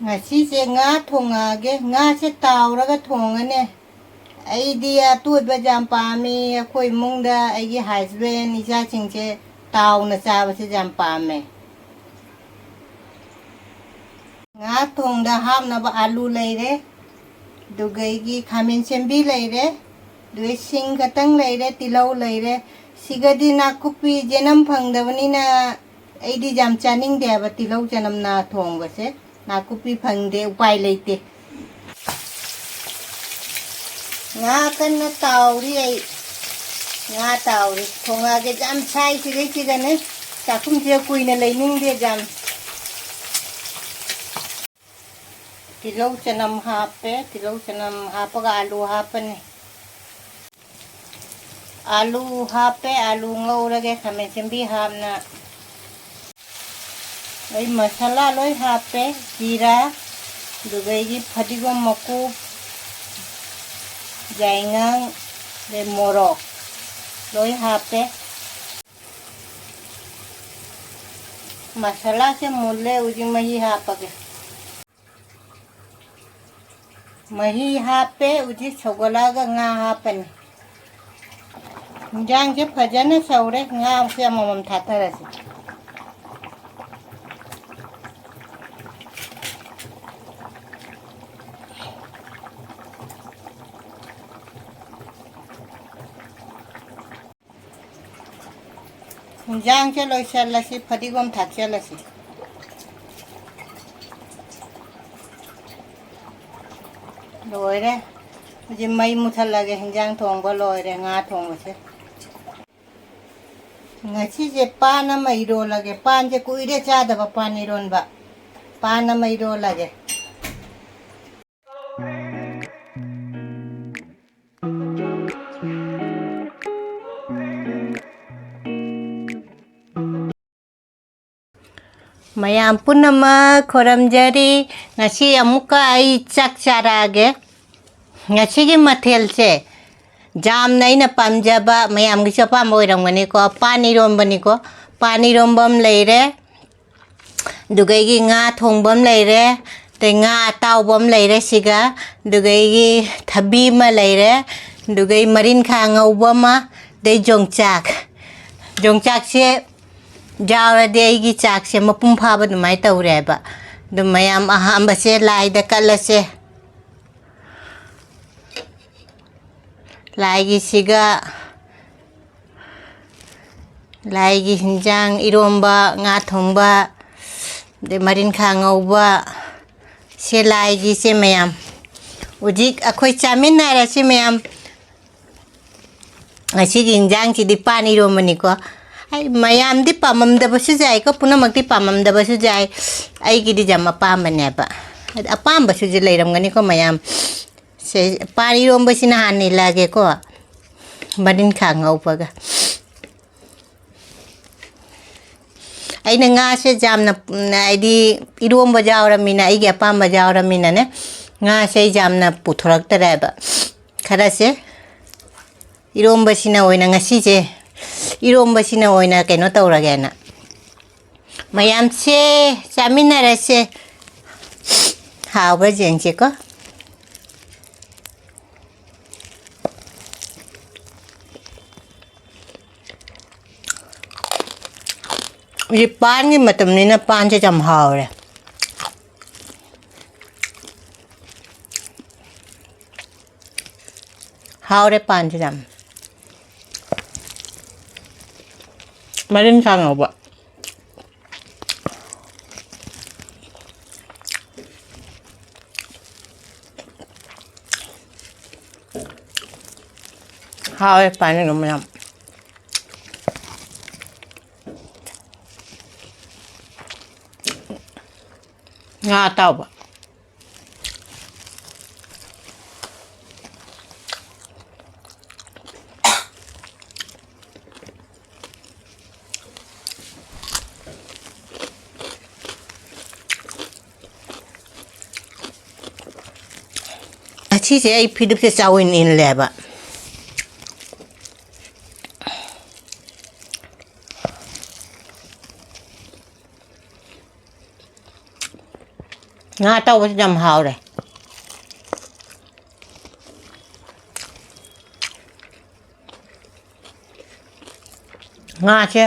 ꯉꯁꯤꯁꯦ ꯉꯥ ꯊꯣꯡꯉꯛꯑꯒꯦ ꯉꯥꯁꯦ ꯇꯥꯎꯔꯒ ꯊꯣꯡꯉꯅꯤ ꯑꯩꯗꯤ ꯑꯇꯣꯏꯕꯁꯦ ꯌꯥꯝ ꯄꯥꯝꯃꯤ ꯑꯩꯈꯣꯏ ꯏꯃꯨꯡꯗ ꯑꯩꯒꯤ ꯍꯁꯕꯦꯟ ꯏꯆꯥꯁꯤꯡꯁꯦ ꯇꯥꯎꯅ ꯆꯥꯕꯁꯦ ꯌꯥꯝ ꯄꯥꯝꯃꯦ ꯉꯥ ꯊꯣꯡꯗ ꯍꯥꯞꯅꯕ ꯑꯂꯨ ꯂꯩꯔꯦ ꯑꯗꯨꯒ ꯑꯩꯒꯤ ꯈꯥꯃꯦꯟ ꯁꯦꯝꯕꯤ ꯂꯩꯔꯦ ꯑꯗꯨꯒ ꯁꯤꯡ ꯈꯛꯇꯪ ꯂꯩꯔꯦ ꯇꯤꯜꯍꯧ ꯂꯩꯔꯦ ꯁꯤꯒꯗꯤ ꯅꯥꯀꯨꯞꯄꯤ ꯆꯦꯅꯝ ꯐꯪꯗꯕꯅꯤꯅ ꯑꯩꯗꯤ ꯌꯥꯝ ꯆꯥꯅꯤꯡꯗꯦꯕ ꯇꯤꯜꯍꯧ ꯆꯅꯝꯅ ꯊꯣꯡꯕꯁꯦ ꯅꯥꯀꯨꯞꯄꯤ ꯐꯪꯗꯦ ꯎꯄꯥꯏ ꯂꯩꯇꯦ ꯉꯥ ꯀꯟꯅ ꯇꯥꯎꯔꯤ ꯑꯩ ꯉꯥ ꯇꯥꯎꯔꯤ ꯊꯣꯡꯉꯛꯑꯒꯦ ꯌꯥꯝ ꯁꯥꯏ ꯁꯤꯗꯩꯁꯤꯗꯅꯦ ꯆꯥꯛꯈꯨꯝꯁꯦ ꯀꯨꯏꯅ ꯂꯩꯅꯤꯡꯗꯦ ꯌꯥꯝ ꯇꯤꯜꯍꯧ ꯆꯅꯝ ꯍꯥꯞꯄꯦ ꯇꯤꯜꯍꯧ ꯆꯅꯝ ꯍꯥꯞꯄꯒ ꯑꯂꯨ ꯍꯥꯞꯄꯅꯤ आलू हापे आलू ngौरगे खामें सेंबी हापना ओई मसाला लोई हापे जीरा दुगैगी फदिगोम मकू जायंगां ले मोरक लोई हापे मसाला से मुल्ले उजी मही हापगे मही हापे उजी छोगलागा nga हापनी ꯍꯤꯟꯖꯥꯡꯁꯦ ꯐꯖꯅ ꯁꯧꯔꯦ ꯉꯥꯁꯦ ꯑꯃꯃꯝ ꯊꯥꯊꯔꯁꯤ ꯍꯤꯟꯖꯥꯡꯁꯦ ꯂꯣꯏꯁꯜꯂꯁꯤ ꯐꯗꯤꯒꯣꯝ ꯊꯥꯛꯆꯜꯂꯁꯤ ꯂꯣꯏꯔꯦ ꯍꯧꯖꯤꯛ ꯃꯩ ꯃꯨꯊꯠꯂꯒꯦ ꯍꯤꯟꯖꯥꯡ ꯊꯣꯡꯕ ꯂꯣꯏꯔꯦ ꯉꯥ ꯊꯣꯡꯕꯁꯦ ꯉꯁꯤꯁꯦ ꯄꯥꯟ ꯑꯃ ꯏꯔꯣꯜꯂꯒꯦ ꯄꯥꯟꯁꯦ ꯀꯨꯏꯔꯦ ꯆꯥꯗꯕ ꯄꯥꯟ ꯏꯔꯣꯟꯕ ꯄꯥꯟ ꯑꯃ ꯏꯔꯣꯜꯂꯒꯦ ꯃꯌꯥꯝ ꯄꯨꯝꯅꯃꯛ ꯈꯣꯏꯔꯝꯖꯔꯤ ꯉꯁꯤ ꯑꯃꯨꯛꯀ ꯑꯩ ꯆꯥꯛ ꯆꯥꯔꯛꯑꯒꯦ ꯉꯁꯤꯒꯤ ꯃꯊꯦꯜꯁꯦ ꯌꯥꯝꯅ ꯑꯩꯅ ꯄꯥꯝꯖꯕ ꯃꯌꯥꯝꯒꯤꯁꯨ ꯑꯄꯥꯝꯕ ꯑꯣꯏꯔꯝꯒꯅꯤꯀꯣ ꯄꯥꯟ ꯏꯔꯣꯝꯕꯅꯤꯀꯣ ꯄꯥꯟ ꯏꯔꯣꯝꯕ ꯑꯃ ꯂꯩꯔꯦ ꯑꯗꯨꯒ ꯑꯩꯒꯤ ꯉꯥ ꯊꯣꯡꯕ ꯑꯃ ꯂꯩꯔꯦ ꯑꯗꯩ ꯉꯥ ꯑꯇꯥꯎꯕ ꯑꯃ ꯂꯩꯔꯦ ꯁꯤꯒ ꯑꯗꯨꯒ ꯑꯩꯒꯤ ꯊꯕꯤ ꯑꯃ ꯂꯩꯔꯦ ꯑꯗꯨꯒ ꯑꯩ ꯃꯔꯤꯟꯈꯥ ꯉꯧꯕ ꯑꯃ ꯑꯗꯩ ꯌꯣꯡꯆꯥꯛꯁꯦ ꯌꯥꯎꯔꯗꯤ ꯑꯩꯒꯤ ꯆꯥꯛꯁꯦ ꯃꯄꯨꯡ ꯐꯥꯕ ꯑꯗꯨꯃꯥꯏꯅ ꯇꯧꯔꯦꯕ ꯑꯗꯨ ꯃꯌꯥꯝ ꯑꯍꯥꯟꯕꯁꯦ ꯂꯥꯏꯗ ꯀꯠꯂꯁꯦ ꯂꯥꯏꯒꯤꯁꯤꯒ ꯂꯥꯏꯒꯤ ꯍꯤꯟꯖꯥꯡ ꯏꯔꯣꯝꯕ ꯉꯥ ꯊꯣꯡꯕ ꯑꯗꯩ ꯃꯔꯤꯟꯈꯥ ꯉꯧꯕ ꯁꯦ ꯂꯥꯏꯒꯤꯁꯦ ꯃꯌꯥꯝ ꯍꯧꯖꯤꯛ ꯑꯩꯈꯣꯏ ꯆꯥꯃꯤꯟꯅꯔꯁꯤ ꯃꯌꯥꯝ ꯉꯁꯤꯒꯤ ꯍꯤꯟꯖꯥꯡꯁꯤꯗꯤ ꯄꯥꯟ ꯏꯔꯣꯝꯕꯅꯤꯀꯣ ꯑꯩ ꯃꯌꯥꯝꯗꯤ ꯄꯥꯝꯃꯝꯗꯕꯁꯨ ꯌꯥꯏꯀꯣ ꯄꯨꯝꯅꯃꯛꯇꯤ ꯄꯥꯝꯃꯝꯗꯕꯁꯨ ꯌꯥꯏ ꯑꯩꯒꯤꯗꯤ ꯌꯥꯝ ꯑꯄꯥꯝꯕꯅꯦꯕ ꯑꯄꯥꯝꯕꯁꯨ ꯂꯩꯔꯝꯒꯅꯤꯀꯣ ꯃꯌꯥꯝ ꯁꯦ ꯄꯥꯟ ꯏꯔꯣꯝꯕꯁꯤꯅ ꯍꯥꯟꯅ ꯏꯜꯂꯛꯑꯒꯦꯀꯣ ꯃꯔꯤꯟꯈꯥ ꯉꯧꯕꯒ ꯑꯩꯅ ꯉꯥꯁꯦ ꯌꯥꯝꯅ ꯍꯥꯏꯗꯤ ꯏꯔꯣꯝꯕ ꯌꯥꯎꯔꯃꯤꯅ ꯑꯩꯒꯤ ꯑꯄꯥꯝꯕ ꯌꯥꯎꯔꯃꯤꯅꯅꯦ ꯉꯥꯁꯦ ꯌꯥꯝꯅ ꯄꯨꯊꯣꯔꯛꯇꯔꯦꯕ ꯈꯔꯁꯦ ꯏꯔꯣꯝꯕꯁꯤꯅ ꯑꯣꯏꯅ ꯉꯁꯤꯁꯦ 이롬바시나 오이나 그노 떠오르게나 마얌세 짜미나라세 하버쟁지거 이 빤이 맞다면은 빤제 좀 하오래 하오래 빤제 좀 마린탕 어버 하오래 빤이 너무 ям 아, 따봐. 치즈 이 피드세 싸우인 인레바. งาเต้าไปจำหาวเลยงาเช่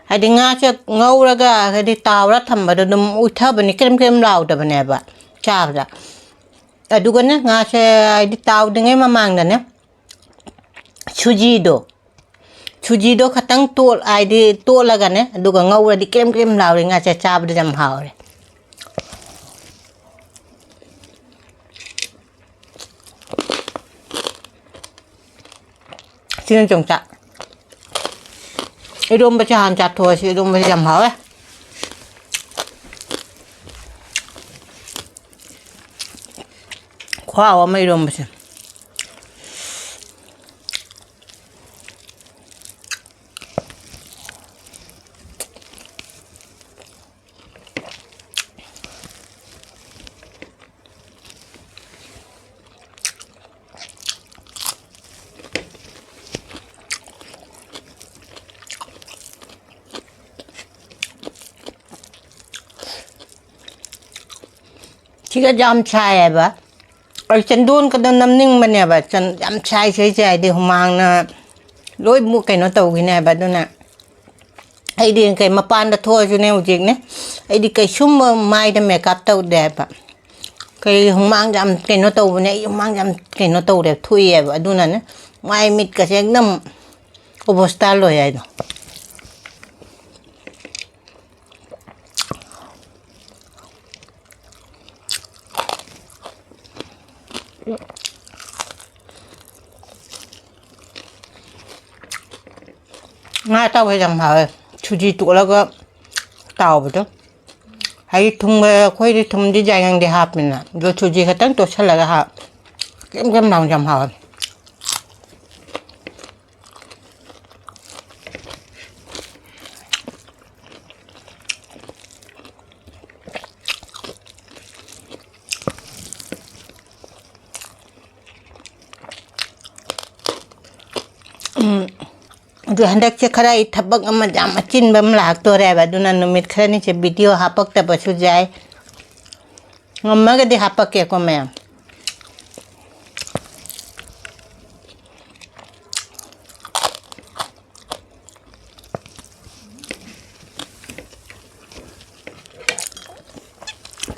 ให้ดิงาเช่เงาแล้วก็ให้ดิตาวรัดทำแบบดมอุทาบันนี้เข้มเหลาแต่บันนี้บะชาบละแต่ดูกันนะงาเช่ให้ดิตาวดึงให้มามังกันเนี่ยchujido katang tol ay di tol laga ne duga ngawra di krem lawri nga cha chab de jam hawre sin chong cha idom ba cha han cha tho si idom ba jam hawre khwa wa mai idom ba chiga jam chai ba ai chen dun ka nam ning man ya ba chen jam chai chai de humang na loi mu kai no tau gi ne ba do na ai di kai ma pan da tho ju ne u jik ne ai di kai sum mai da makeup tau de ba kai humang jam kai no tau ne humang jam kai no tau de thui ya ba do na ne mai mit ka se ekdam obostal lo ya no nga tao phải làm hả chú gì tụ là có tàu vậy đó hay thùng khơi đi thùng đi dài ngang đi hạp mình nè rồi chú gì cái tăng tổ sẽ là cái hạp cái lòng làm hảดูฮันดักเชคราอีทับบักอามาจามาจินบัมหลากตัวแรบดูนันนุมิดครานี่เชวิดีโอฮับปักแต่ปัจจุบันงอมมาก็ดีฮับปักเกี่ยวกับแม่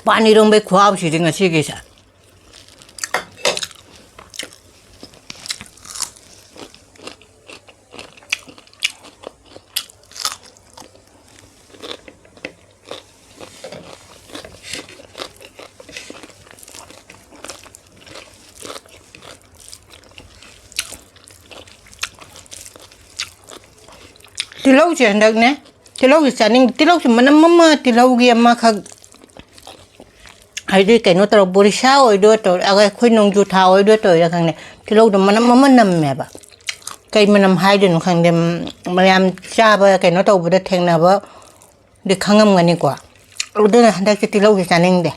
ปานีรงไปขวาบสิริงสิกิสาที่เราเจอนักเนี่ยที่เราจะนิ่งที่เราจะมันมั่ที่เราเกี่ยมาขัดไอ้ด้วยแกโนตเราบริษัทไอ้ด้วยตัวอะไรคุยนงจุดเท้าไอ้ด้วยตัวอย่างเงี้ยที่เราจะมันนำแม่บ่แกมันนำให้เดินขังเดิมมันยามจ้าบ่แกโนตเราบุตรแทงนะบ่เด็กขังงานนี่กว่าเราเดินได้ที่เราจะนิ่งเด้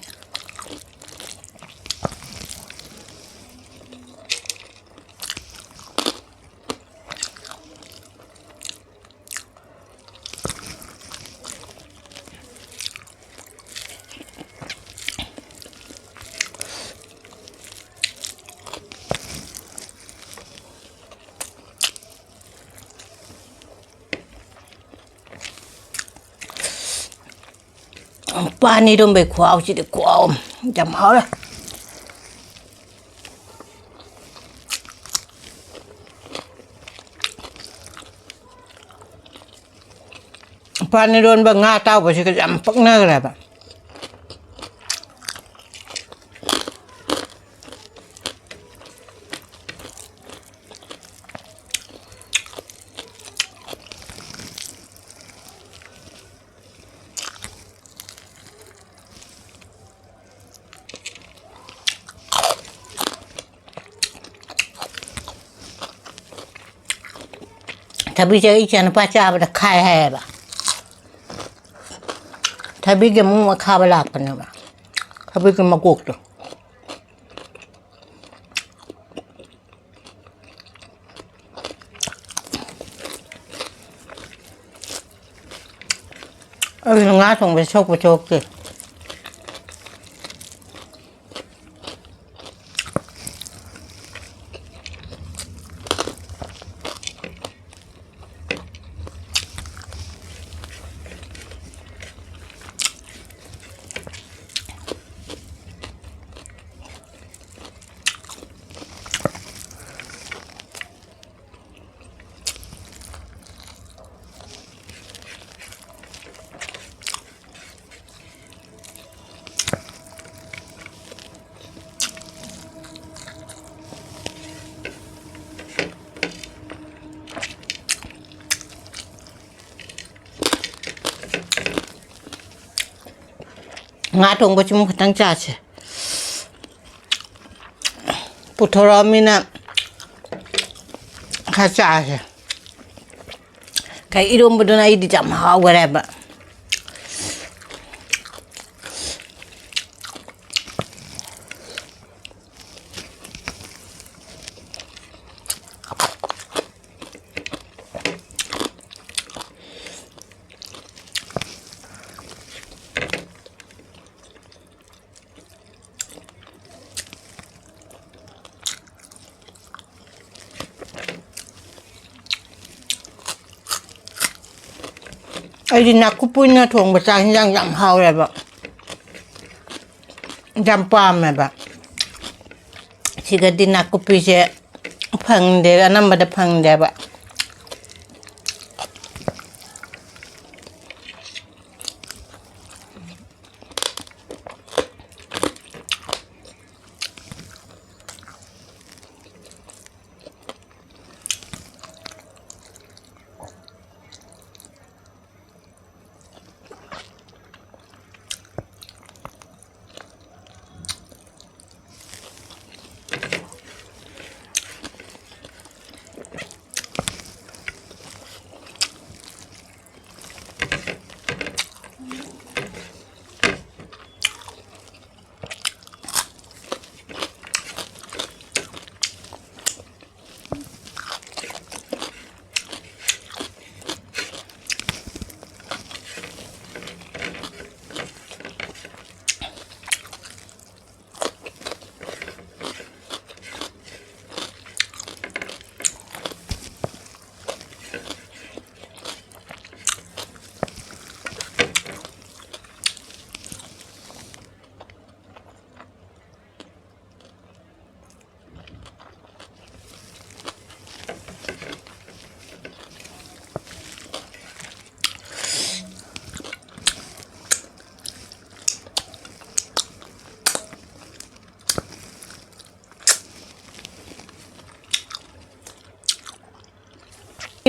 ปานี่ต้องไปขวาวสิเด็กขวาวจำเขาเลยปานี่โดนบังงาเต้าไปสิก็จำปักเนื้อเลยแบบถ้าพี่จะอีจันป้าจ้าไปขายให้บ่ถ้าพี่จะมุ่งมาข้าวหลักกันนะบ่ถ้าพี่จะมากุกตัวงาส่งไปโชคสิ งาทงประชุมตั้งจ่าเชปุถรมีนะข้าจ่าเชใครอีรมบดูนะอีดิจำหาวอะไรบ้างไอ้ดินักกุปุยนะทงประจานยังยำหาวอะไรบ้างยำปลาไหมบ้างที่ก็ดินักกุปุยเช่พังเดอันนั้นไม่ได้พังเดบ้าง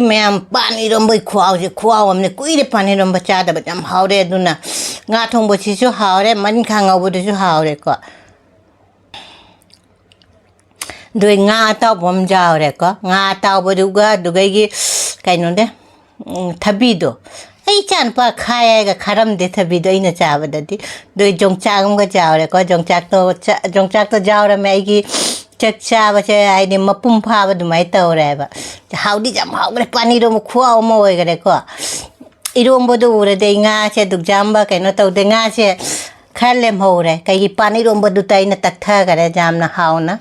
แม่ปานีรำไปขวาวจะขวาวมันกุยเดปานีรำประจาแต่ประจำหาวเรดูนะงาทงบชิชูหาวเรมันข้างเอาบุตรชูหาวเรก็ด้วยงาเต้าผมเจ้าเรก็งาเต้าบุตรก็ดูไงกี่ใครนู่นเด้ทับบีโดไอ้จันป้าขายก็ขารมเดทับบีโดอินจ้าบัดดี้ด้วยจงจากมันก็เจ้าเรก็จงจากตัวเจ้าเรไม่กี่จักชาบัชไอ้เนี่ยมาปุ่มพาบัดไม่เต่าอะไรบ้าจะหาวดิจำหาวก็ปานีรมขวาวมาไว้ก็ได้ก็อีรมบดูเลยเด้งาเชดุจำบ้าแกน่าเต่าเด้งาเชข้าเล่มหาวเลยก็ยี่ปานีรมบดูไตน่ะตักท่าก็ได้จำนะหาวนะ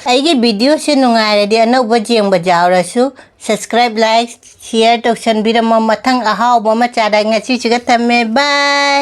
ไอ้กี่วิดีโอเช่นงไงเลยเดี๋ยวน้องบัจยังบัจเอาละชู subscribe like share ทุกชั้นบิดมาทั้งอาหาวมาจ่าได้ไงชิชิกะทำไมบาย